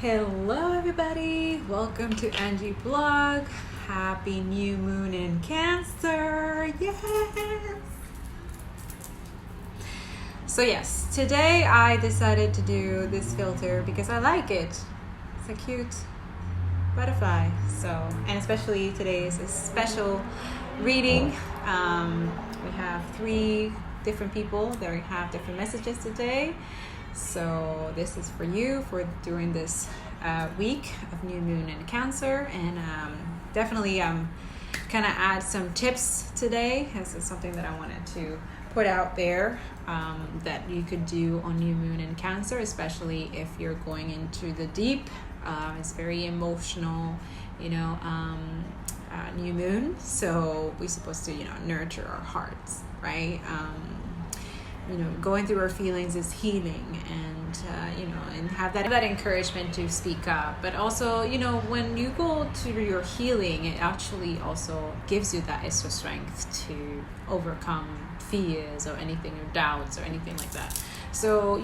Hello everybody, welcome to Angie Blog. Happy new moon in Cancer. Yes. So yes, today I decided to do this filter because I like it. It's a cute butterfly. And especially today is a special reading. We have 3 different people that have different messages today. So this is for you for during this week of new moon in Cancer, and definitely kind of add some tips today. This is something that I wanted to put out there that you could do on new moon in Cancer, especially if you're going into the deep. It's very emotional, new moon. So we're supposed to nurture our hearts, right? Going through our feelings is healing, and and have that encouragement to speak up. But also, when you go to your healing, it actually also gives you that extra strength to overcome fears or anything, or doubts or anything like that. So,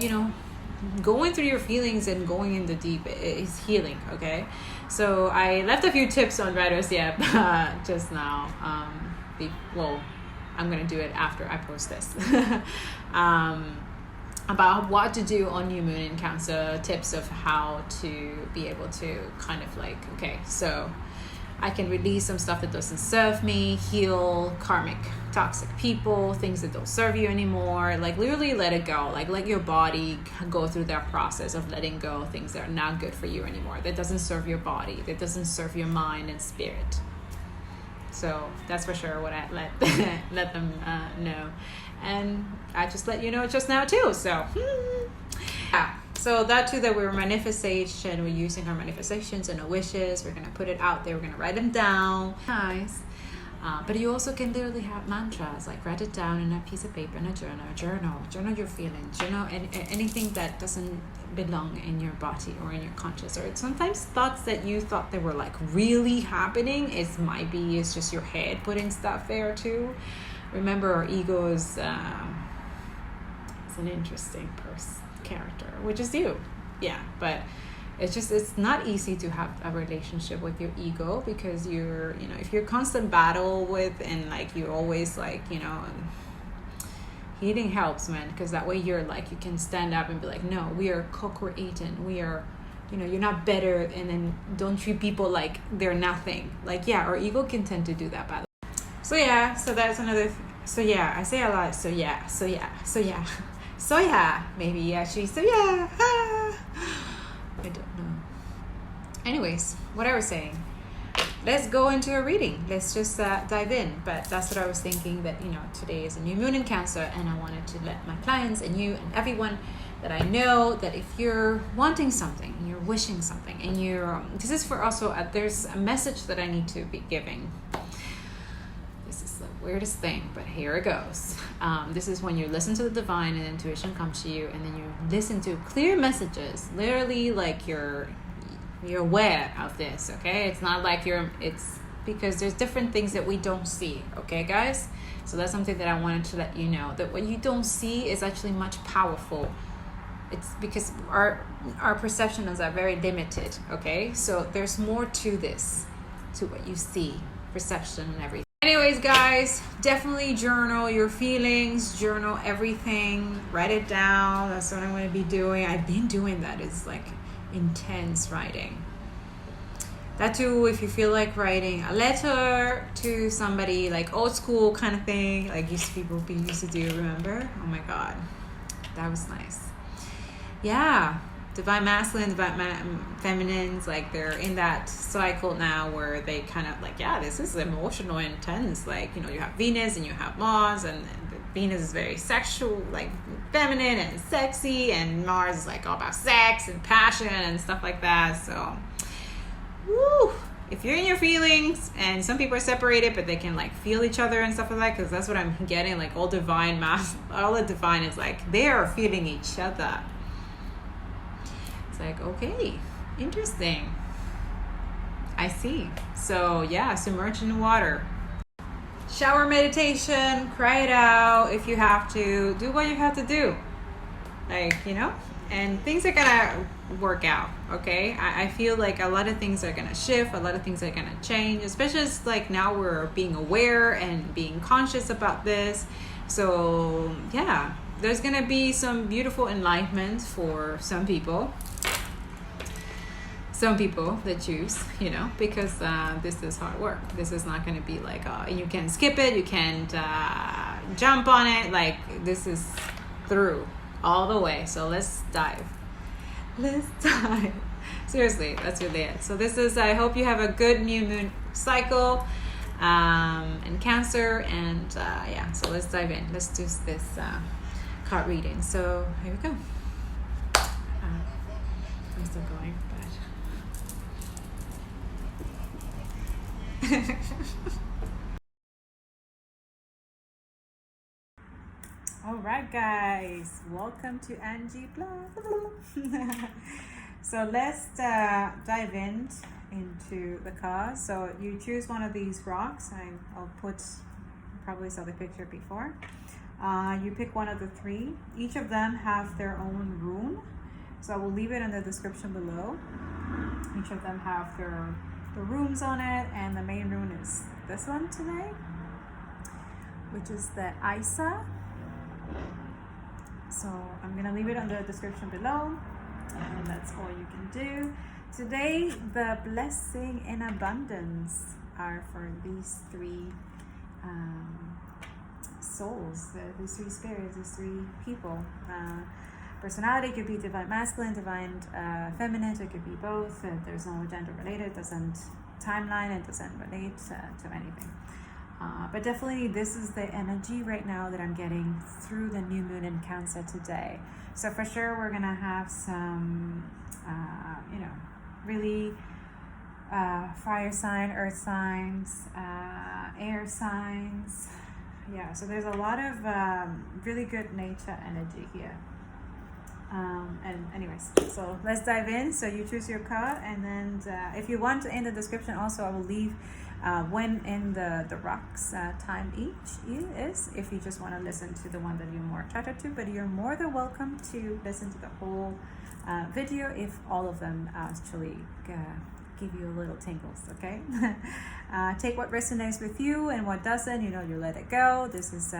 going through your feelings and going in the deep is healing, okay? So I left a few tips on Writer's Yep just now. I'm going to do it after I post this. About what to do on new moon in Cancer, tips of how to be able to kind of so I can release some stuff that doesn't serve me, heal karmic toxic people, things that don't serve you anymore, literally let it go, let your body go through that process of letting go of things that are not good for you anymore, that doesn't serve your body, that doesn't serve your mind and spirit. So that's for sure what I let them know. And I just let you know just now too. So yeah. So that too, that we're manifestation, we're using our manifestations and our wishes. We're going to put it out there. We're going to write them down. Nice. But you also can literally have mantras, write it down in a piece of paper, in a journal your feelings, anything that doesn't belong in your body or in your conscious, or sometimes thoughts that you thought they were really happening, it's just your head putting stuff there too. Remember, our ego is it's an interesting character, which is you. Yeah, but it's not easy to have a relationship with your ego, because you're if you're constant battle with, and you're always healing helps, man, because that way you're you can stand up and be no, we are co-creating, we are you're not better, and then don't treat people like they're nothing. Our ego can tend to do that, by the way. So that's another I say a lot, maybe actually, I don't know. Anyways, what I was saying, let's go into a reading. Let's just dive in. But that's what I was thinking, that today is a new moon in Cancer, and I wanted to let my clients and you and everyone that I know, that if you're wanting something, you're wishing something, and this is for also there's a message that I need to be giving. This is the weirdest thing, but here it goes. This is when you listen to the divine and intuition comes to you, and then you listen to clear messages, literally you're aware of this, okay? It's not it's because there's different things that we don't see, okay, guys? So that's something that I wanted to let you know, that what you don't see is actually much powerful. It's because our perceptions are very limited, okay? So there's more to this, to what you see, perception and everything. Anyways, guys, definitely journal your feelings, journal everything, write it down. That's what I'm going to be doing. I've been doing that. It's intense writing. That too, if you feel like writing a letter to somebody, old school kind of thing, people used to do, remember? Oh my God, that was nice. Yeah. Divine masculine, divine feminines, they're in that cycle now where they kind of this is emotional and intense. You have Venus and you have Mars, and Venus is very sexual, feminine and sexy, and Mars is all about sex and passion and stuff like that. So, woo! If you're in your feelings, and some people are separated, but they can feel each other and stuff like that, because that's what I'm getting. All the divine is they are feeling each other. It's okay, interesting. I see. So submerge in the water. Shower meditation, cry it out if you have to. Do what you have to do. like, and things are gonna work out. Okay, I feel like a lot of things are gonna shift, a lot of things are gonna change, especially as like now we're being aware and being conscious about this. So yeah, there's gonna be some beautiful enlightenment for some people that choose, because this is hard work. This is not going to be like you can skip it, you can't jump on it. Like, this is through all the way. So let's dive. Seriously, that's really it. So this is, I hope you have a good new moon cycle in Cancer, and yeah, so let's dive in. Let's do this card reading. So here we go. I'm still going, but all right, guys, welcome to Angie Blah. So let's dive into the cards. So you choose one of these rocks. I'll put, probably saw the picture before. You pick one of the three. Each of them have their own rune, so I will leave it in the description below. Each of them have the runes on it, and the main rune is this one today, which is the Isa. So I'm gonna leave it in the description below, and that's all you can do. Today, the blessing and abundance are for these three souls, these three spirits, these three people. Personality could be divine masculine, divine feminine, it could be both. There's no gender related, it doesn't timeline, it doesn't relate to anything. But definitely this is the energy right now that I'm getting through the new moon in Cancer today. So for sure we're gonna have some, really fire sign, earth signs, air signs. Yeah, so there's a lot of really good nature energy here. And anyways, so let's dive in. So you choose your card, and then if you want, in the description also I will leave when in the rocks time each is, if you just want to listen to the one that you're more attracted to. But you're more than welcome to listen to the whole video if all of them actually give you a little tingles. Okay. Take what resonates with you, and what doesn't, you let it go. This is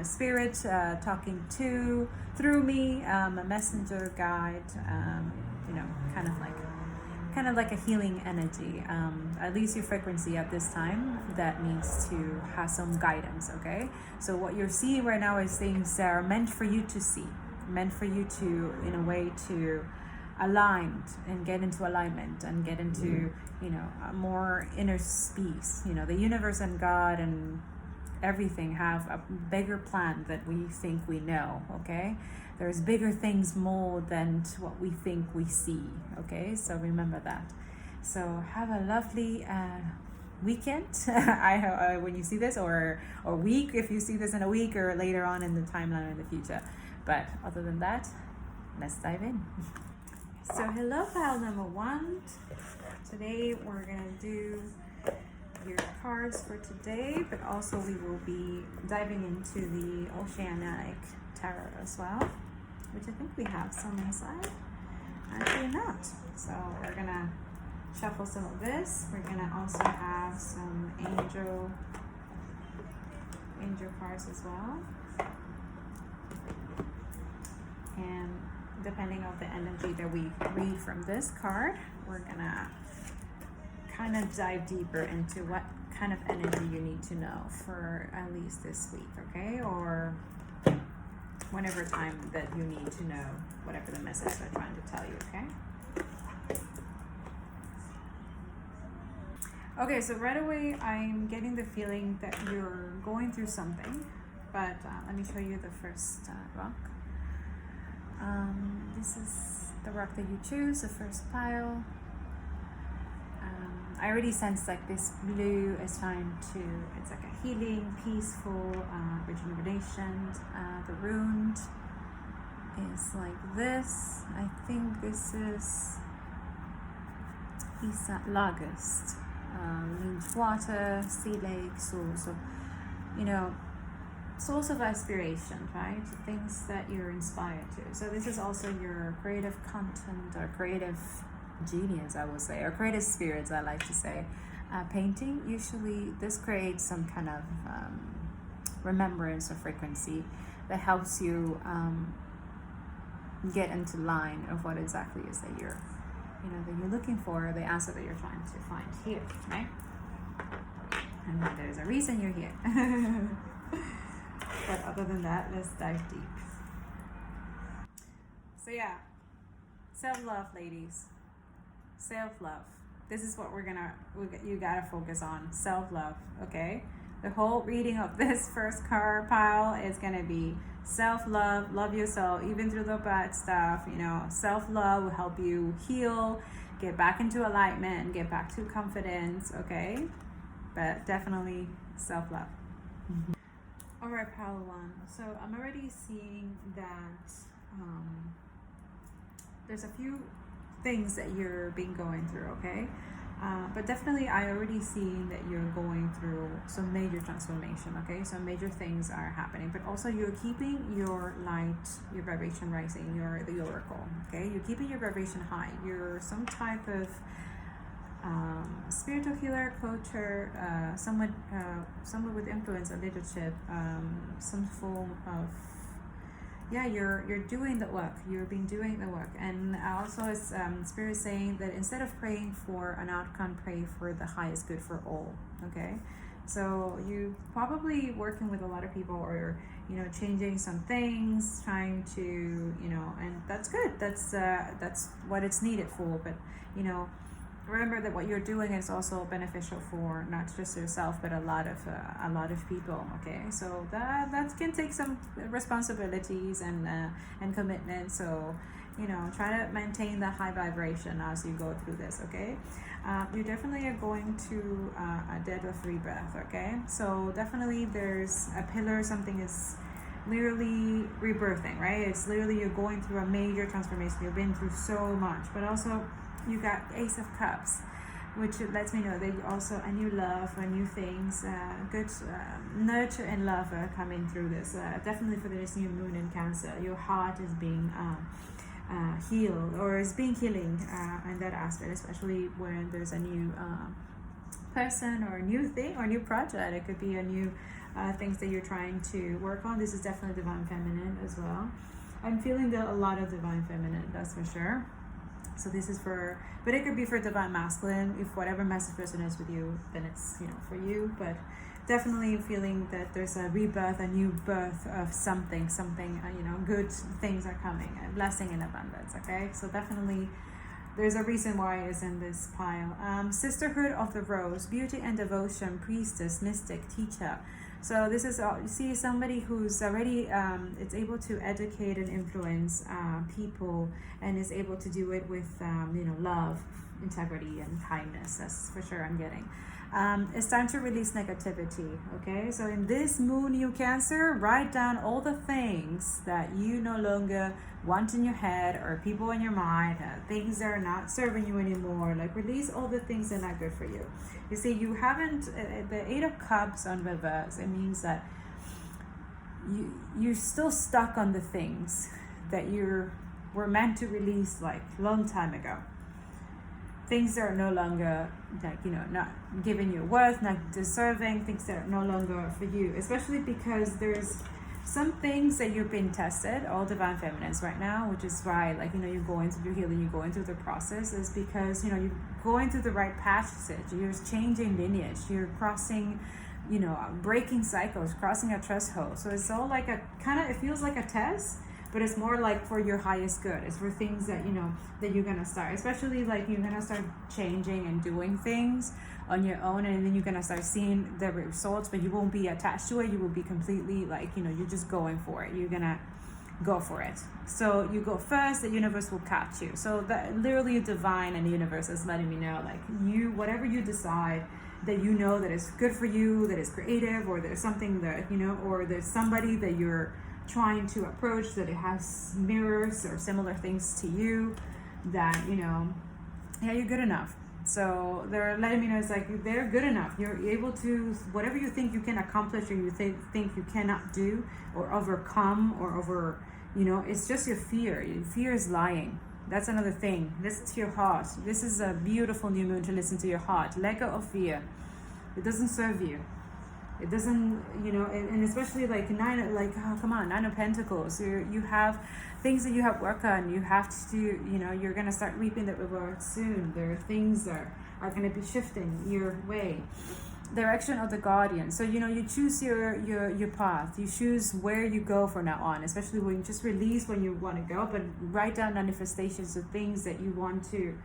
spirit talking through me, a messenger guide, kind of like a healing energy. At least your frequency at this time that needs to have some guidance. Okay, so what you're seeing right now is things that are meant for you to see, meant for you to, in a way, to aligned and get into alignment and get into a more inner peace. The universe and God and everything have a bigger plan that we think we know. Okay, there's bigger things more than what we think we see. Okay, so remember that. So have a lovely weekend. When you see this, or week if you see this in a week, or later on in the timeline in the future. But other than that, let's dive in. So hello, pile number one. Today we're gonna do your cards for today, but also we will be diving into the Oceanic Tarot as well, which I think we have some inside. Actually not. So we're gonna shuffle some of this. We're gonna also have some angel cards as well. And depending on the energy that we read from this card, we're gonna kind of dive deeper into what kind of energy you need to know for at least this week, okay? Or whenever time that you need to know whatever the message they're trying to tell you, okay? Okay, so right away I'm getting the feeling that you're going through something, but let me show you the first rock. This is the rock that you choose, the first pile. I already sense like this blue is trying to, it's like a healing, peaceful, rejuvenation. The rune is like this. I think this is Isa means water, sea lake, so source of aspiration, right? Things that you're inspired to. So this is also your creative content or creative genius, I would say, or creative spirits, I like to say. Painting, usually this creates some kind of remembrance or frequency that helps you get into line of what exactly is that you're looking for, the answer that you're trying to find here, right? And then there's a reason you're here. But other than that, let's dive deep. So yeah, self-love, ladies. Self-love. This is what you gotta focus on. Self-love, okay? The whole reading of this first card pile is gonna be self-love, love yourself, even through the bad stuff. Self-love will help you heal, get back into alignment, get back to confidence, okay? But definitely self-love. Mm-hmm. All right, pile one. So I'm already seeing that there's a few things that you're going through, okay? But definitely I already seen that you're going through some major transformation, okay? Some major things are happening, but also you're keeping your light, your vibration rising, you're the oracle, okay? You're keeping your vibration high. You're some type of spiritual healer, coacher, someone with influence or leadership, some form of, you're doing the work. You've been doing the work. And also it's spirit saying that instead of praying for an outcome, pray for the highest good for all, okay? So you probably working with a lot of people, or changing some things, trying to and that's good. That's what it's needed for. But remember that what you're doing is also beneficial for not just yourself, but a lot of people, okay? So that can take some responsibilities and commitment. So try to maintain the high vibration as you go through this, okay? You definitely are going to a death of rebirth, okay? So definitely there's a pillar, something is literally rebirthing, right? It's literally you're going through a major transformation. You've been through so much, but also you got Ace of Cups, which lets me know that you also a new love, a new things, good nurture and love are coming through this. Definitely for this new moon in Cancer, your heart is being healed, or is being healing in that aspect, especially when there's a new person or a new thing or new project. It could be a new things that you're trying to work on. This is definitely Divine Feminine as well. I'm feeling a lot of Divine Feminine, that's for sure. So this is but it could be for Divine Masculine. If whatever message resonates with you, then it's for you. But definitely feeling that there's a rebirth, a new birth of something, good things are coming, a blessing and abundance, okay? So definitely there's a reason why it's in this pile. Sisterhood of the Rose, beauty and devotion, priestess, mystic, teacher. So this is, you see somebody who's already, it's able to educate and influence people, and is able to do it with, love, integrity, and kindness. That's for sure I'm getting. It's time to release negativity, okay? So in this moon, you Cancer, write down all the things that you no longer want in your head, or people in your mind, things that are not serving you anymore. Like, release all the things that are not good for you. You see, you haven't, the Eight of Cups on reverse, it means that you're still stuck on the things that were meant to release like long time ago. Things that are no longer not giving you worth, not deserving, things that are no longer for you, especially because there's some things that you've been tested, all Divine Feminines right now, which is why you're going through your healing, you're going through the process, is because you're going through the right passage, you're changing lineage, you're crossing, breaking cycles, crossing a threshold. So it's all like it feels like a test, but it's more like for your highest good. It's for things that that you're gonna start, especially you're gonna start changing and doing things on your own, and then you're gonna start seeing the results, but you won't be attached to it. You will be completely you're just going for it. You're gonna go for it. So you go first, the universe will catch you. So that literally divine and the universe is letting me know, whatever you decide, that that is good for you, that is creative, or there's something that or there's somebody that you're trying to approach that it has mirrors or similar things to you, that you're good enough. So they're letting me know it's like they're good enough. You're able to, whatever you think you can accomplish or you think you cannot do or overcome or over, it's just your fear. Your fear is lying. That's another thing. Listen to your heart. This is a beautiful new moon to listen to your heart. Let go of fear. It doesn't serve you. It doesn't, and especially like Nine of Pentacles. You have things that you have work on. You have to, you're going to start reaping the reward soon. There are things that are going to be shifting your way. Direction of the Guardian. So, you choose your path. You choose where you go from now on, especially when you just release when you want to go, but write down manifestations of things that you want to,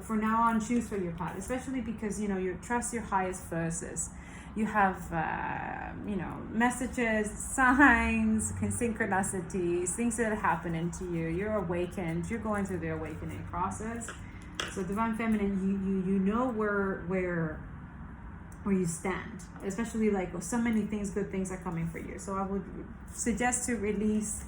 for now on, choose for your path, especially because, you trust your highest forces. You have, messages, signs, synchronicities, things that are happening to you. You're awakened. You're going through the awakening process. So Divine Feminine, you know where you stand, especially like so many things, good things are coming for you. So I would suggest to release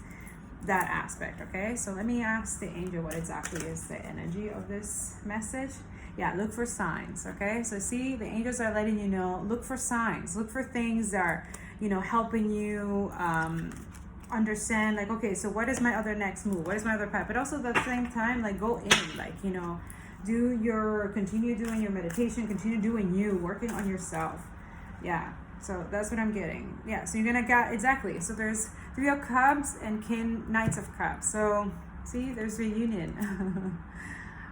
that aspect. Okay, so let me ask the angel what exactly is the energy of this message. Yeah, look for signs. Okay, so see, the angels are letting you know, look for signs, look for things that are, helping you understand, like, okay, so what is my other next move, what is my other path, but also at the same time, like, go in, like, continue doing your meditation, continue doing you, working on yourself. Yeah, so that's what I'm getting. Yeah, so you're gonna get, exactly, so there's Three of Cups and Knights of Cups. So see, there's reunion.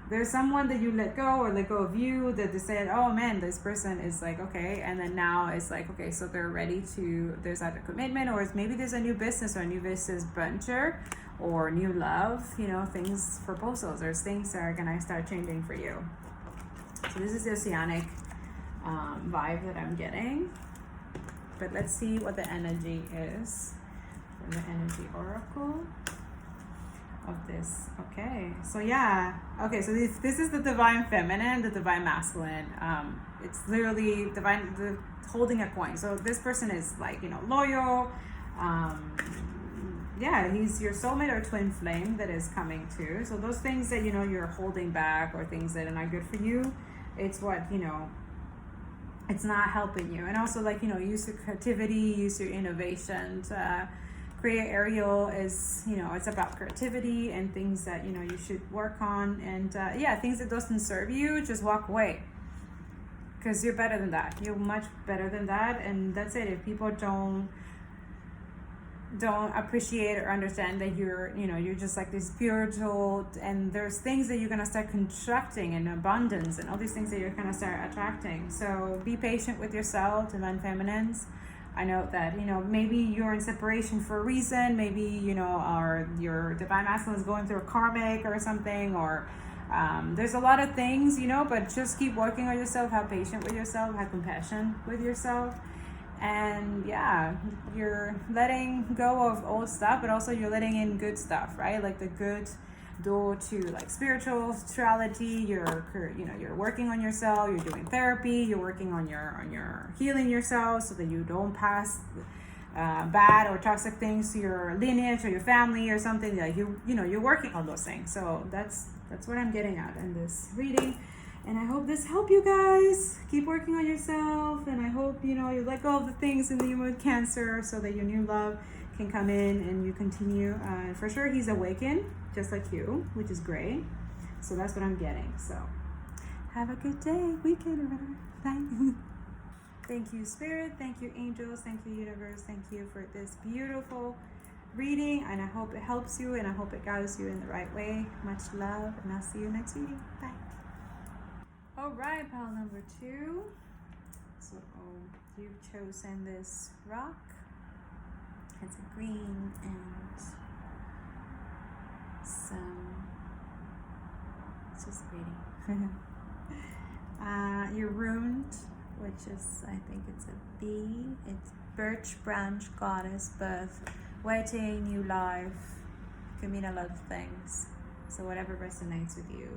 There's someone that you let go or let go of you that they said, oh man, this person is like, okay, and then now it's like, okay, so they're ready to, there's either commitment or maybe there's a new business or a new business venture or new love, things, proposals. There's things that are gonna start changing for you. So this is the oceanic vibe that I'm getting. But let's see what the energy is from the energy oracle of this. Okay, so yeah, okay, so this is the Divine Feminine, the Divine Masculine. It's literally the holding a coin. So this person is like, loyal. Yeah, he's your soulmate or twin flame that is coming too. So those things that you're holding back or things that are not good for you, it's what it's not helping you. And also, like, use your creativity, use your innovation to create. Ariel is, it's about creativity and things that, you should work on. And yeah, things that doesn't serve you, just walk away. Because you're better than that. You're much better than that. And that's it. If people don't appreciate or understand that you're just like this spiritual, and there's things that you're going to start constructing in abundance and all these things that you're going to start attracting. So be patient with yourself, Divine Feminines. I know that, maybe you're in separation for a reason, maybe, or your Divine Masculine is going through a karmic or something, or there's a lot of things, but just keep working on yourself, have patience with yourself, have compassion with yourself. And yeah, you're letting go of old stuff, but also you're letting in good stuff, right? Like the good door to like spirituality. You're working on yourself, you're doing therapy, you're working on your healing yourself so that you don't pass bad or toxic things to your lineage or your family or something. Like you're working on those things. So that's what I'm getting at in this reading. And I hope this helped you guys. Keep working on yourself, and I hope you let go of the things in the human Cancer so that your new love can come in and you continue. For sure, he's awakened just like you, which is great. So that's what I'm getting. So have a good day, weekend, or whatever. Bye. Thank you, Spirit. Thank you, angels. Thank you, universe. Thank you for this beautiful reading, and I hope it helps you, and I hope it guides you in the right way. Much love, and I'll see you next reading. Bye. All right, pile number 2. So you've chosen this rock. It's a green and some, it's just pretty. You're ruined, which is, I think it's a bee. It's birch branch goddess, birth, wedding, new life, can mean a lot of things. So whatever resonates with you.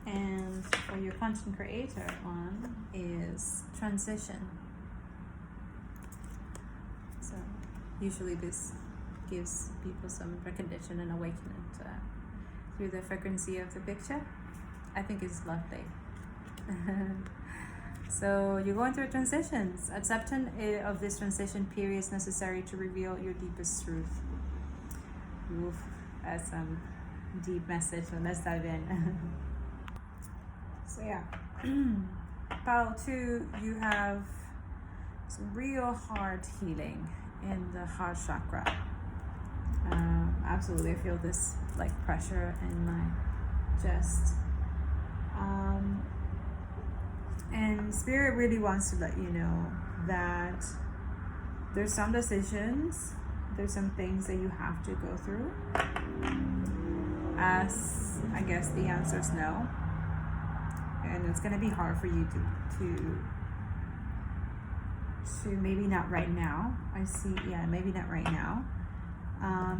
And for your content creator one is transition. So usually this gives people some recognition and awakening through the frequency of the picture. I think it's lovely. So you're going through transitions. Acceptance of this transition period is necessary to reveal your deepest truth. Oof, that's some deep message. So let's dive in. So yeah, pile 2, you have some real heart healing in the heart chakra. Absolutely, I feel this like pressure in my chest. And Spirit really wants to let you know that there's some decisions, there's some things that you have to go through. As I guess the answer is no. And it's going to be hard for you to maybe not right now. I see, yeah, maybe not right now.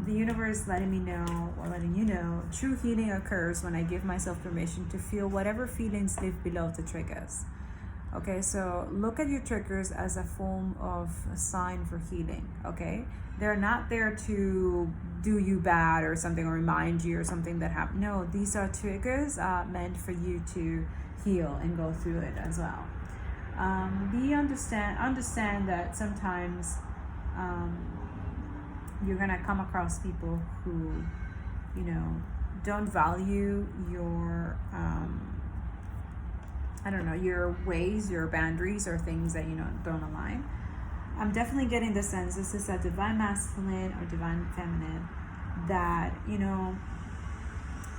The universe letting me know, or letting you know, true healing occurs when I give myself permission to feel whatever feelings live below the triggers. Okay, so look at your triggers as a form of a sign for healing, okay? They're not there to do you bad or something, or remind you or something that happened. No, these are triggers meant for you to heal and go through it as well. Understand that sometimes you're gonna come across people who, you know, don't value your your ways, your boundaries, or things that don't align. I'm definitely getting the sense this is a divine masculine or divine feminine that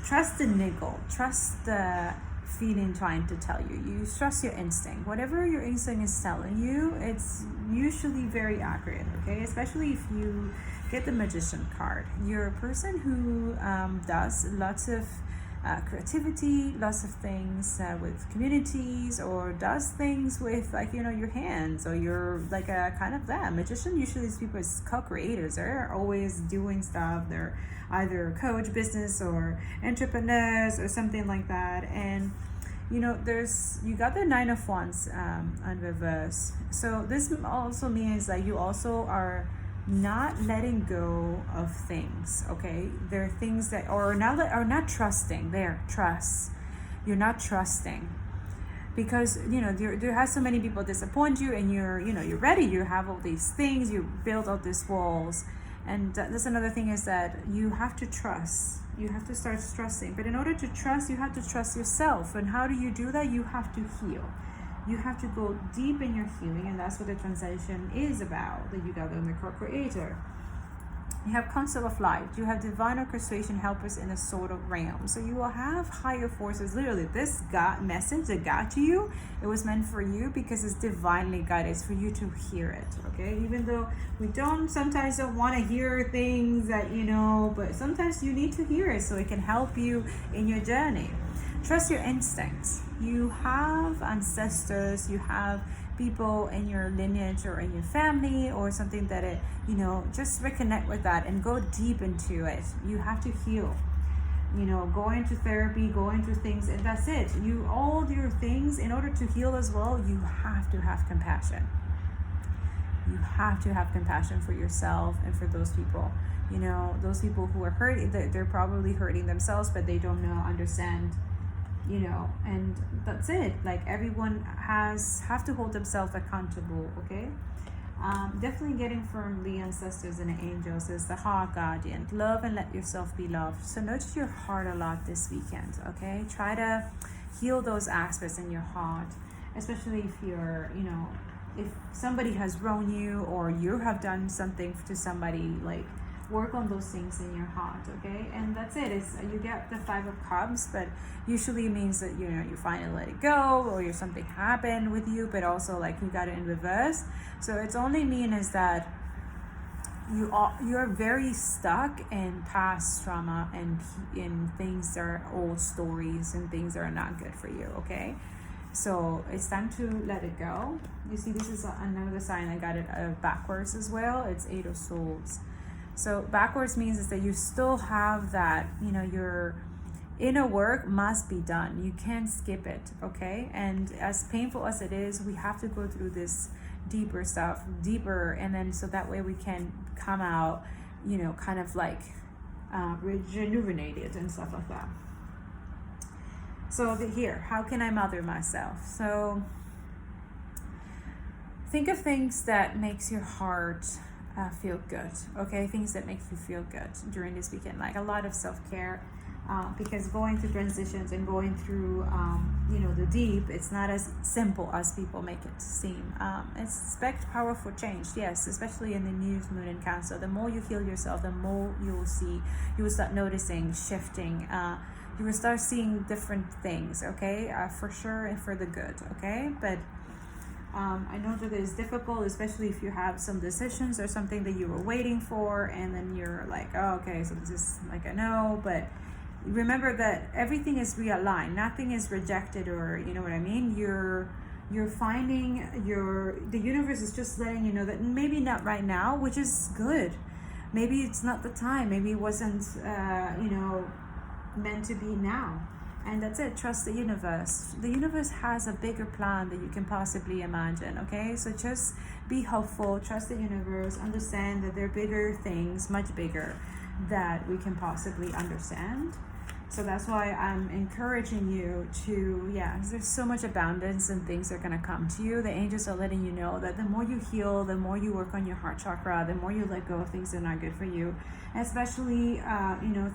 trust the niggle, trust the feeling trying to tell you. You trust your instinct. Whatever your instinct is telling you, it's usually very accurate, okay? Especially if you get the Magician card. You're a person who does lots of creativity, lots of things with communities, or does things with your hands, or you're like a kind of that. Magician usually is people as co-creators. They're always doing stuff. They're either coach, business, or entrepreneurs, or something like that. And you got the 9 of Wands on reverse. So this also means that you also are not letting go of things, okay? There are things that are not trusting. You're not trusting because there has so many people disappoint you, and you're ready. You have all these things. You build all these walls, and that's another thing is that you have to trust. You have to start trusting. But in order to trust, you have to trust yourself. And how do you do that? You have to heal. You have to go deep in your healing, and that's what the transition is about, that you got in the co-creator. You have Council of Light. You have divine orchestration helpers in a sort of realm. So you will have higher forces. Literally, this message that got to you, it was meant for you because it's divinely guided. It's for you to hear it, okay? Even though we sometimes don't want to hear things that, but sometimes you need to hear it so it can help you in your journey. Trust your instincts. You have ancestors, you have people in your lineage or in your family or something that just reconnect with that and go deep into it. You have to heal. Go into therapy, go into things, and that's it. All your things, in order to heal as well, you have to have compassion. You have to have compassion for yourself and for those people. Those people who are hurting, they're probably hurting themselves, but they don't understand. And that's it. Like, everyone have to hold themselves accountable, okay? Definitely getting from the ancestors and the angels is the heart guardian. Love and let yourself be loved. So notice your heart a lot this weekend, okay? Try to heal those aspects in your heart, especially if you're, if somebody has wronged you or you have done something to somebody, like, work on those things in your heart, okay? And that's it. You get the 5 of Cups, but usually means that you finally let it go, or something happened with you, but also like you got it in reverse. So it's only mean is that you're very stuck in past trauma and in things that are old stories and things that are not good for you, okay? So it's time to let it go. You see, this is another sign. I got it backwards as well. It's 8 of Swords. So backwards means is that you still have that, your inner work must be done. You can't skip it, okay? And as painful as it is, we have to go through this deeper stuff, and then so that way we can come out, kind of like rejuvenated and stuff like that. So here, how can I mother myself? So think of things that makes your heart feel good, okay? Things that make you feel good during this weekend, like a lot of self-care, because going through transitions and going through, the deep, it's not as simple as people make it seem. Expect powerful change, yes, especially in the new moon in Cancer. The more you heal yourself, the more you will start noticing shifting. You will start seeing different things, okay? For sure, and for the good, okay? But I know that it's difficult, especially if you have some decisions or something that you were waiting for, and then you're like, oh, okay, so this is like a no. But remember that everything is realigned. Nothing is rejected, or you know what I mean? You're finding the universe is just letting you know that maybe not right now, which is good. Maybe it's not the time. Maybe it wasn't, meant to be now. And that's it. Trust the universe. The universe has a bigger plan that you can possibly imagine, okay? So just be hopeful, trust the universe, understand that there are bigger things, much bigger, that we can possibly understand. So that's why I'm encouraging you to, there's so much abundance and things are going to come to you. The angels are letting you know that the more you heal, the more you work on your heart chakra, the more you let go of things that are not good for you. Especially,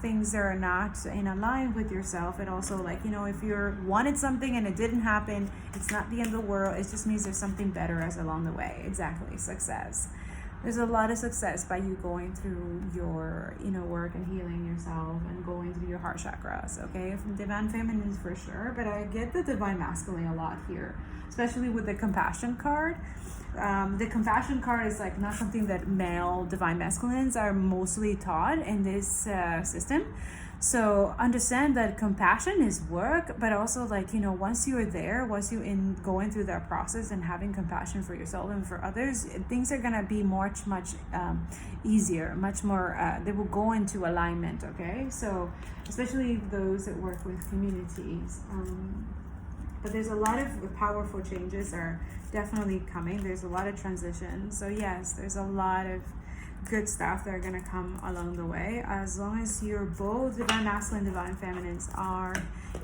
things that are not in line with yourself. And also, if you wanted something and it didn't happen, it's not the end of the world. It just means there's something better as along the way. Exactly. Success. There's a lot of success by you going through your work and healing yourself and going through your heart chakras, okay? From divine feminine for sure, but I get the divine masculine a lot here, especially with the compassion card. The compassion card is not something that male divine masculines are mostly taught in this system. So understand that compassion is work, but also once you are there, once you in going through that process and having compassion for yourself and for others, things are gonna be much easier, much more. They will go into alignment. Okay, so especially those that work with communities. But there's a lot of powerful changes are definitely coming. There's a lot of transition. So yes, there's a lot of good stuff that are going to come along the way, as long as you're both divine masculine, divine feminines are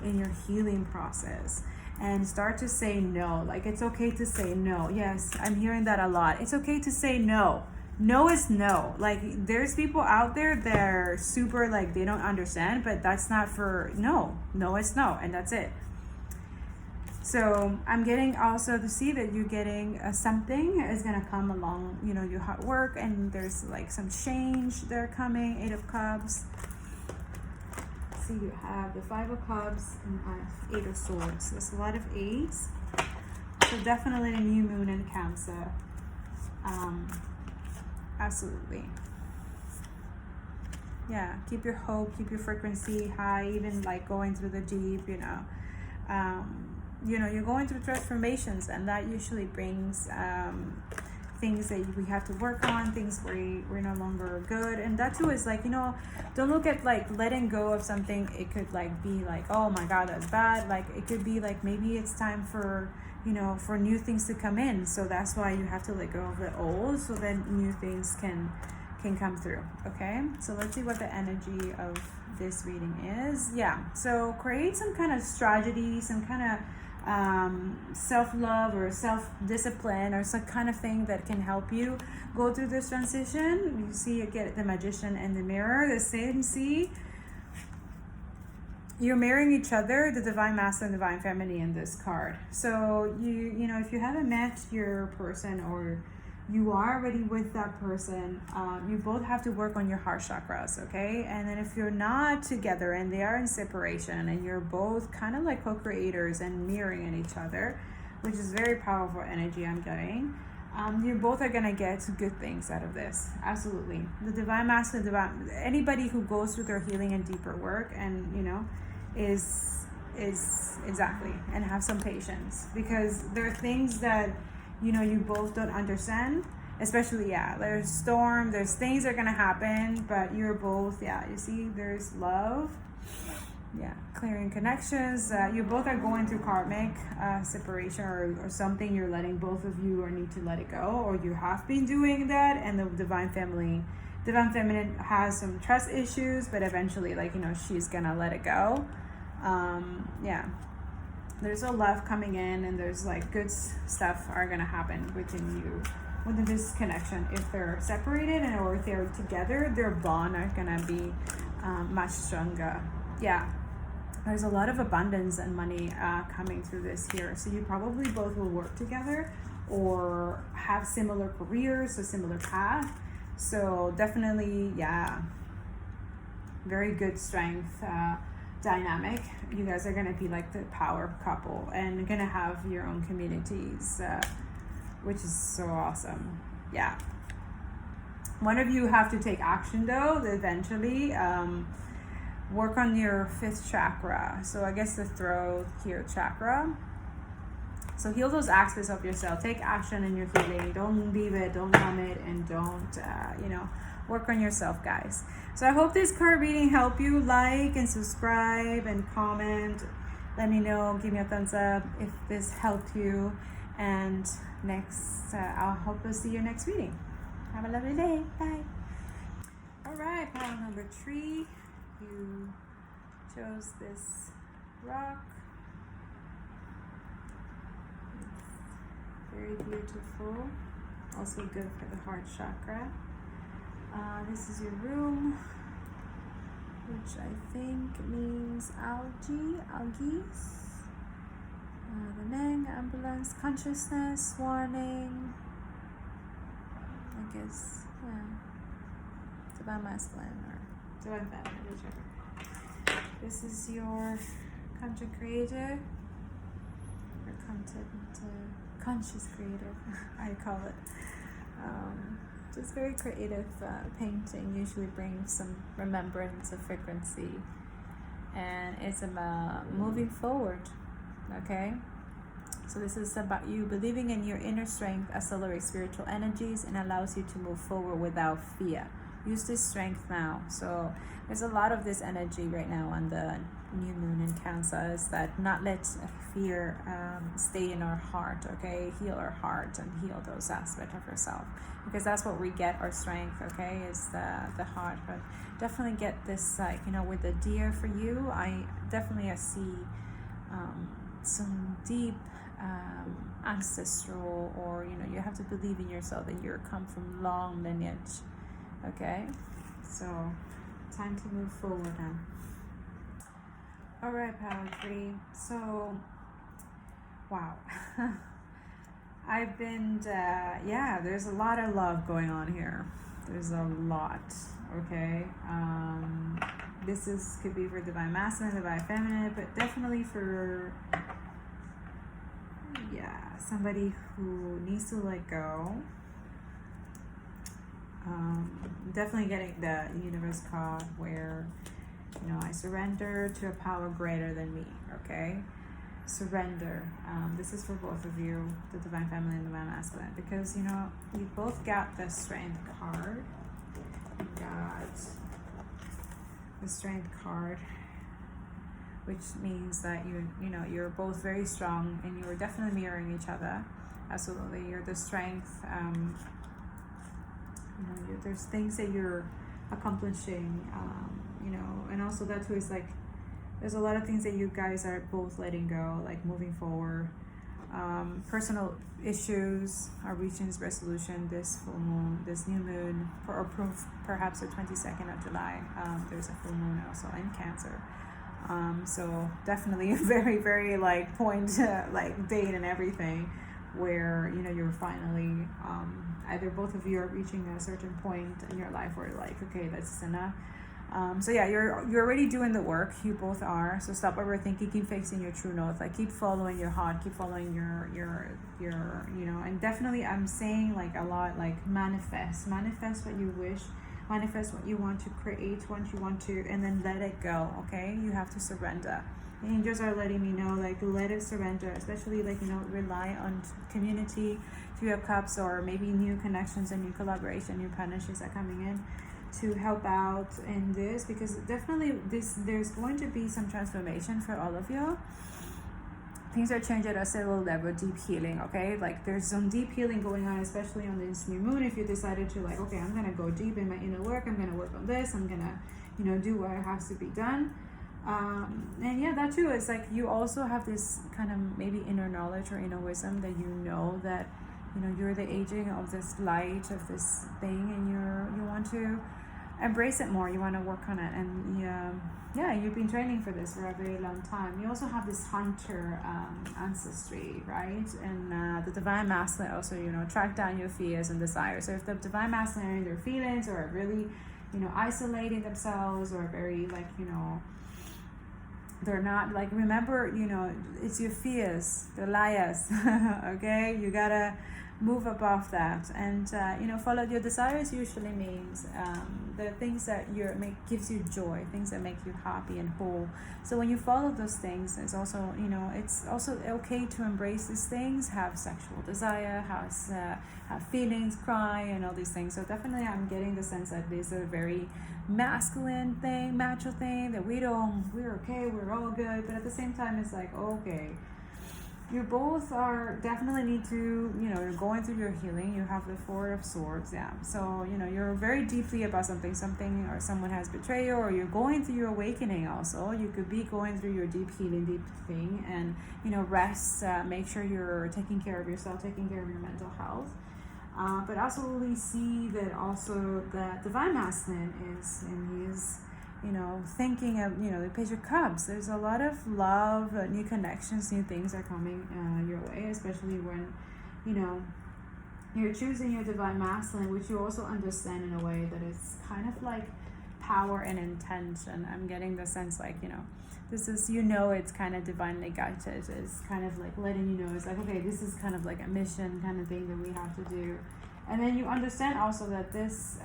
in your healing process, and start to say no. It's okay to say no. Yes, I'm hearing that a lot. It's okay to say no. No is no. There's people out there that are super they don't understand, but that's not for no. No is no, and that's it. So I'm getting also to see that you're getting something is going to come along, your hard work, and there's some change there coming. 8 of Cups. See, you have the 5 of Cups and 8 of Swords. There's a lot of 8s. So definitely a new moon in Cancer. Absolutely. Yeah, keep your hope, keep your frequency high, even going through the deep, you're going through transformations, and that usually brings things that we have to work on, things where we're no longer good. And that too is don't look at letting go of something. It could be oh my god, that's bad. It could be maybe it's time for for new things to come in. So that's why you have to let go of the old, so then new things can come through. Okay, so let's see what the energy of this reading is. So create some kind of strategy, some kind of self-love or self-discipline, or some kind of thing that can help you go through this transition. You see, you get the Magician and the Mirror, the same. See, you're mirroring each other, the divine masculine, divine feminine in this card. So if you haven't met your person, or you are already with that person, you both have to work on your heart chakras, okay? And then if you're not together and they are in separation, and you're both kind of co-creators and mirroring in each other, which is very powerful energy I'm getting, you both are gonna get good things out of this. Absolutely. The divine masculine, anybody who goes through their healing and deeper work, and is exactly, and have some patience, because there are things that you both don't understand, especially there's storm, there's things that are gonna happen, but you're both you see, there's love, clearing connections. You both are going through karmic separation, or something you're letting, both of you, or need to let it go, or you have been doing that. And the divine feminine has some trust issues, but eventually she's gonna let it go. Yeah, there's a love coming in, and there's like good stuff are gonna happen within this connection. If they're separated or if they're together, their bond are gonna be much stronger. Yeah, there's a lot of abundance and money coming through this here. So you probably both will work together or have similar careers or similar path. So definitely, yeah, very good strength dynamic. You guys are going to be like the power couple and going to have your own communities, which is so awesome. Yeah. One of you have to take action though, eventually. Work on your 5th chakra. So I guess the throat here chakra. So heal those aspects of yourself. Take action in your healing. Don't leave it. Don't numb it. And don't, work on yourself, guys. So I hope this card reading helped you. Like and subscribe and comment. Let me know. Give me a thumbs up if this helped you. And I'll hope to see you next reading. Have a lovely day. Bye. All right, pile number 3. You chose this rock. Very beautiful. Also good for the heart chakra. This is your room, which I think means algae. The Nang, ambulance, consciousness, warning. I guess, divine masculine or divine feminine, whichever. This is your content creator, or content conscious creative, I call it. Just very creative painting usually brings some remembrance of frequency, and it's about moving forward. Okay, so this is about you believing in your inner strength accelerates spiritual energies and allows you to move forward without fear. Use this strength now. So there's a lot of this energy right now on the new moon in Cancer, is that not let fear stay in our heart. Okay, heal our heart and heal those aspects of yourself, because that's what we get our strength. Okay, is the heart. But definitely get this, with the deer for you. I see some deep ancestral, or you have to believe in yourself that you come from long lineage. Okay, so time to move forward now. All right, power 3. So, wow. I've been, there's a lot of love going on here. There's a lot, okay? This could be for divine masculine, divine feminine, but definitely for, somebody who needs to let go. Definitely getting the universe card where, I surrender to a power greater than me, okay? Surrender. This is for both of you, the divine feminine and divine masculine, because, you both got the strength card. You got the strength card, which means that you're both very strong and you're definitely mirroring each other. Absolutely. You're the strength. There's things that you're accomplishing, and also that too is like, there's a lot of things that you guys are both letting go, like moving forward. Personal issues are reaching its resolution this full moon, this new moon, or perhaps the 22nd of July. There's a full moon also in Cancer. So definitely a very, very point, date and everything, where, you're finally, either both of you are reaching a certain point in your life where okay, that's enough. You're already doing the work. You both are. So stop overthinking. Keep facing your true north. Keep following your heart. Keep following your And definitely, I'm saying a lot. Manifest what you wish. Manifest what you want to create. What you want to, and then let it go. Okay, you have to surrender. The angels are letting me know, let it surrender. Especially rely on community, 3 of Cups, or maybe new connections and new collaboration, new partnerships are coming in to help out in this, because definitely there's going to be some transformation for all of you. Things are changing at a cellular level, deep healing, okay? There's some deep healing going on, especially on this new moon. If you decided to okay, I'm gonna go deep in my inner work, I'm gonna work on this, I'm gonna do what has to be done. And yeah, that too is like you also have this kind of maybe inner knowledge or inner wisdom that you know that you're the aging of this light of this thing, and you want to embrace it more. You want to work on it, and yeah, you've been training for this for a very long time. You also have this hunter ancestry, right? And the divine masculine also track down your fears and desires. So if the divine masculine, their feelings are really isolating themselves, or very like they're not like, remember, it's your fears, the liars. Okay, you gotta move above that, and follow your desires. Usually means the things that gives you joy, things that make you happy and whole. So when you follow those things, it's also okay to embrace these things, have sexual desire, have feelings, cry, and all these things. So definitely I'm getting the sense that this is a very masculine thing, macho thing, that we're okay, we're all good, but at the same time it's like, okay, you both are definitely need to, you're going through your healing. You have the Four of Swords, yeah. So, you're very deeply about something, or someone has betrayed you, or you're going through your awakening also. You could be going through your deep healing, deep thing, and, rest, make sure you're taking care of yourself, taking care of your mental health. But also we see that also the divine masculine is in his thinking of, the Page of Cups. There's a lot of love, new connections, new things are coming your way, especially when, you're choosing your divine masculine, which you also understand in a way that it's kind of like power and intention. I'm getting the sense like, this is, it's kind of divinely guided. It's kind of like letting you know, it's like, okay, this is kind of like a mission kind of thing that we have to do. And then you understand also that this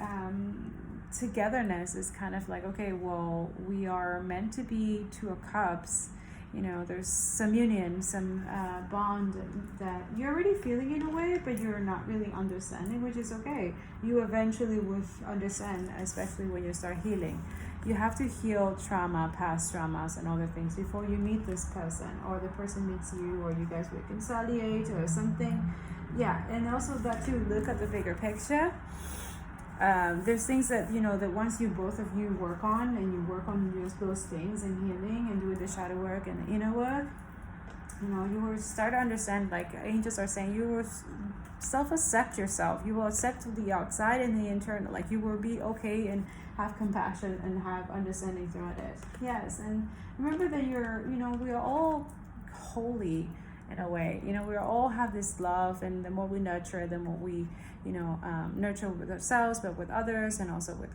togetherness is kind of like, okay, well, we are meant to be Two of Cups. There's some union, some bond that you're already feeling in a way, but you're not really understanding, which is okay. You eventually will understand, especially when you start healing. You have to heal trauma, past traumas and other things before you meet this person, or the person meets you, or you guys reconciliate or something. Yeah, and also that too, look at the bigger picture. There's things that that once both of you work on, and you work on those things and healing and doing the shadow work and the inner work, you will start to understand, like angels are saying, you will self-accept yourself. You will accept the outside and the internal. Like you will be okay and have compassion and have understanding throughout it. Yes, and remember that we are all holy in a way. We all have this love, and the more we nurture, the more we nurture with ourselves, but with others, and also with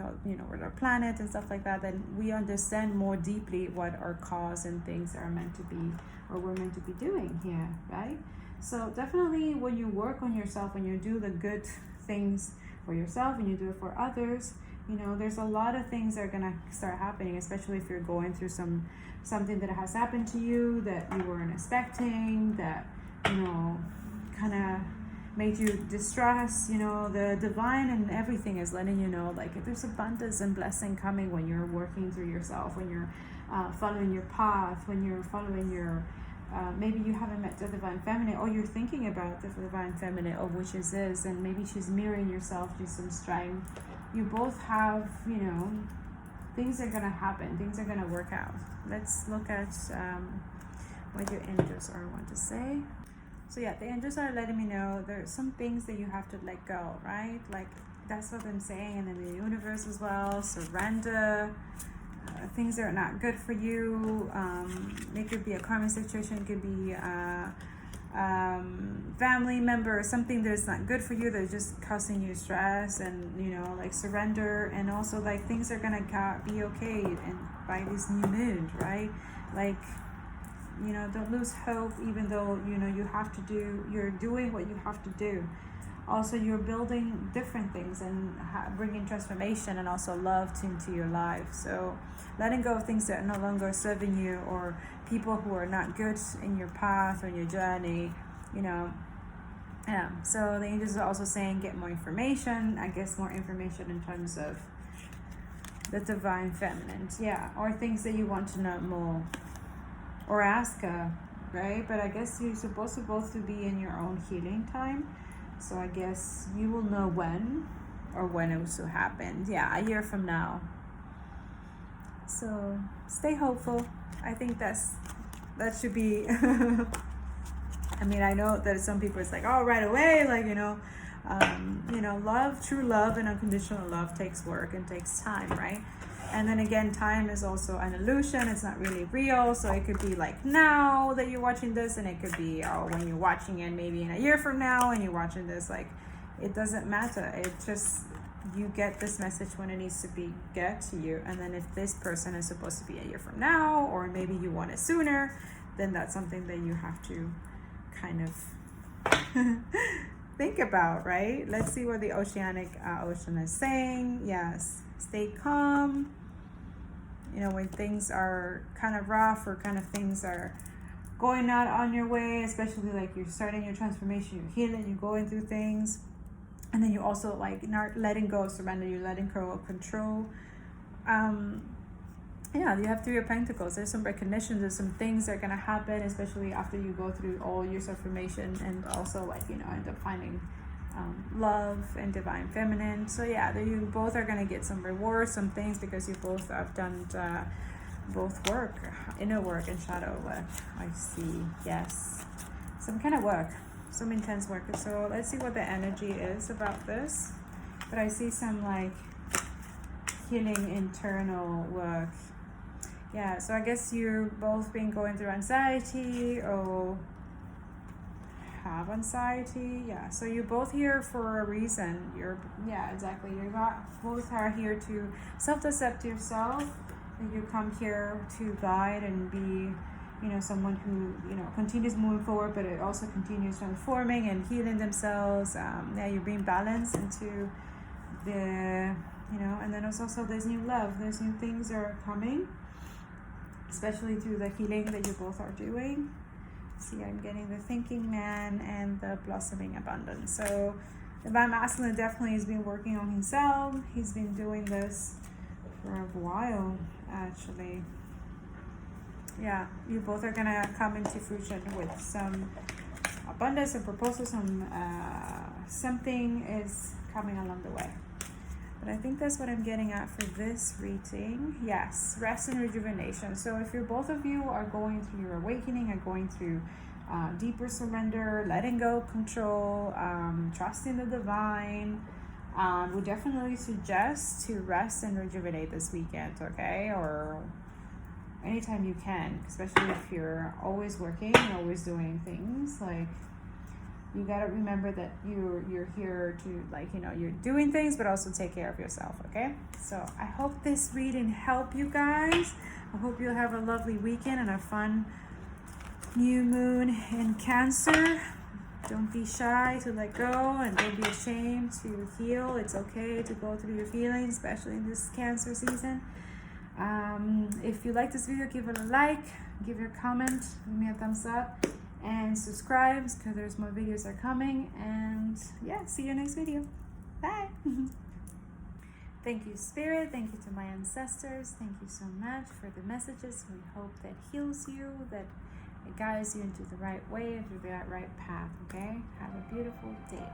with our planet and stuff like that, then we understand more deeply what our cause and things are meant to be, or we're meant to be doing here, right? So definitely when you work on yourself, when you do the good things for yourself and you do it for others, there's a lot of things that are gonna start happening, especially if you're going through something that has happened to you that you weren't expecting, that kind of made you distressed. The divine and everything is letting you know, like, there's abundance and blessing coming when you're working through yourself, when you're following your path, when you're following your maybe you haven't met the divine feminine, or you're thinking about the divine feminine, of which is this, and maybe she's mirroring yourself, she's some strength. You both have, things are gonna happen, things are gonna work out. Let's look at what your angels want to say. So yeah, the angels are letting me know there's some things that you have to let go, right? Like, that's what I'm saying. And then the universe as well, surrender. Things that are not good for you. It could be a karmic situation, it could be family member, something that's not good for you, that's just causing you stress, and like surrender. And also, like, things are gonna be okay, and by this new moon, right? Like, don't lose hope, even though you're doing what you have to do. Also, you're building different things and bringing transformation and also love into your life. So letting go of things that are no longer serving you, or people who are not good in your path or your journey, Yeah. So the angels are also saying get more information. I guess more information in terms of the divine feminine. Yeah. Or things that you want to know more. Or ask her, right? But I guess you're supposed to both to be in your own healing time. So I guess you will know when, or when it will happen. Yeah, a year from now. So stay hopeful. I think that should be I mean, I know that some people it's like, oh, right away, like, love, true love and unconditional love takes work and takes time, right? And then again, time is also an illusion. It's not really real. So it could be like now that you're watching this, and it could be when you're watching it maybe in a year from now and you're watching this. Like, it doesn't matter. It just, you get this message when it needs to get to you. And then if this person is supposed to be a year from now, or maybe you want it sooner, then that's something that you have to kind of think about, right? Let's see what the ocean is saying. Yes, stay calm. When things are kind of rough, or kind of things are going not on your way, especially like you're starting your transformation, you're healing, you're going through things, and then you also like not letting go of surrender, you're letting go of control. You have 3 of Pentacles. There's some recognition, there's some things that are going to happen, especially after you go through all your transformation, and also end up finding love and divine feminine. So you both are going to get some rewards, some things, because you both have done both work, inner work and shadow work. I see, yes, some kind of work, some intense work. So let's see what the energy is about this. But I see some like healing internal work. Yeah, so I guess you're both been going through anxiety or have anxiety. Yeah, so you're both here for a reason. Exactly. Both are here to self-accept yourself, and you come here to guide and be, someone who, continues moving forward, but it also continues transforming and healing themselves. You're being balanced into the, and then also there's new love, there's new things that are coming, especially through the healing that you both are doing. See, I'm getting the thinking man and the blossoming abundance. So the divine masculine definitely has been working on himself. He's been doing this for a while, actually. Yeah, you both are gonna come into fruition with some abundance and proposals. Something is coming along the way. But I think that's what I'm getting at for this reading. Yes, rest and rejuvenation. So if both of you are going through your awakening, are going through deeper surrender, letting go of control, trusting the divine, we definitely suggest to rest and rejuvenate this weekend, okay? Or anytime you can, especially if you're always working and always doing things. Like, you got to remember that you're here to, you're doing things, but also take care of yourself, okay? So I hope this reading helped you guys. I hope you'll have a lovely weekend and a fun new moon in Cancer. Don't be shy to let go, and don't be ashamed to heal. It's okay to go through your feelings, especially in this Cancer season. If you like this video, give it a like, give your comment, give me a thumbs up, and subscribe, because there's more videos are coming. And see you next video. Bye. Thank you, Spirit. Thank you to my ancestors. Thank you so much for the messages. We hope that heals you, that it guides you into the right way, into the right path. Okay, have a beautiful day.